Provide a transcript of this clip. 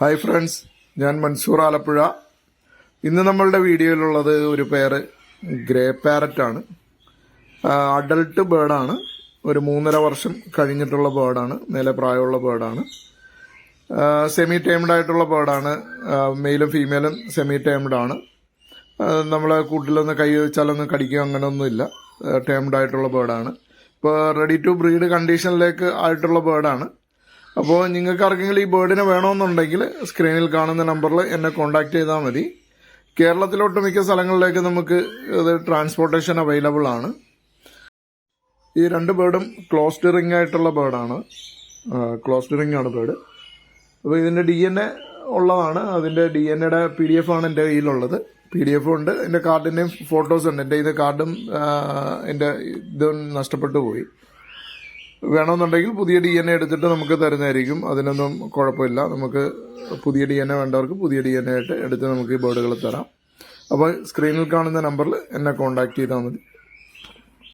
Hi friends, ഞാൻ മൻസൂർ ആലപ്പുഴ. ഇന്ന് നമ്മളുടെ വീഡിയോയിലുള്ളത് ഒരു പേര് ഗ്രേ പാരറ്റാണ്. അഡൾട്ട് ബേർഡാണ്. ഒരു 3.5 വർഷം കഴിഞ്ഞിട്ടുള്ള ബേർഡാണ്. മേലെ പ്രായമുള്ള ബേർഡാണ്. സെമി ടൈംഡ് ആയിട്ടുള്ള ബേർഡാണ്. മെയിലും ഫീമെയിലും സെമി ടൈംഡ് ആണ്. നമ്മളെ കൂട്ടിലൊന്ന് കൈ വെച്ചാലൊന്നും കടിക്കുക അങ്ങനെയൊന്നുമില്ല. ടൈംഡ് ആയിട്ടുള്ള ബേർഡാണ്. ഇപ്പോൾ റെഡി ടു ബ്രീഡ് കണ്ടീഷനിലേക്ക് ആയിട്ടുള്ള ബേർഡാണ്. അപ്പോൾ നിങ്ങൾക്ക് ആർക്കെങ്കിലും ഈ ബേർഡിനെ വേണമെന്നുണ്ടെങ്കിൽ സ്ക്രീനിൽ കാണുന്ന നമ്പറിൽ എന്നെ കോൺടാക്ട് ചെയ്താൽ മതി. കേരളത്തിലൊട്ടുമിക്ക സ്ഥലങ്ങളിലേക്ക് നമുക്ക് ഇത് ട്രാൻസ്പോർട്ടേഷൻ അവൈലബിൾ ആണ്. ഈ 2 ബേർഡും ക്ലോസ്ഡ് റിംഗ് ആയിട്ടുള്ള ബേർഡാണ്. ക്ലോസ്ഡ് റിംഗ് ആണ് ബേർഡ്. അപ്പോൾ ഇതിൻ്റെ DNA ഉള്ളതാണ്. അതിൻ്റെ DNAയുടെ PDF ആണ് എൻ്റെ കയ്യിലുള്ളത്. PDF ഉണ്ട്. എൻ്റെ കാർഡിൻ്റെയും ഫോട്ടോസ് ഉണ്ട്. എൻ്റെ ഇത് കാർഡും എൻ്റെ ഇതും നഷ്ടപ്പെട്ടു പോയി. വേണമെന്നുണ്ടെങ്കിൽ പുതിയ DNA എടുത്തിട്ട് നമുക്ക് തരുന്നതായിരിക്കും. അതിനൊന്നും കുഴപ്പമില്ല. നമുക്ക് പുതിയ DNA വേണ്ടവർക്ക് പുതിയ DNA ആയിട്ട് എടുത്ത് നമുക്ക് ഈ ബേർഡുകൾ തരാം. അപ്പോൾ സ്ക്രീനിൽ കാണുന്ന നമ്പറിൽ എന്നെ കോൺടാക്ട് ചെയ്താൽ മതി.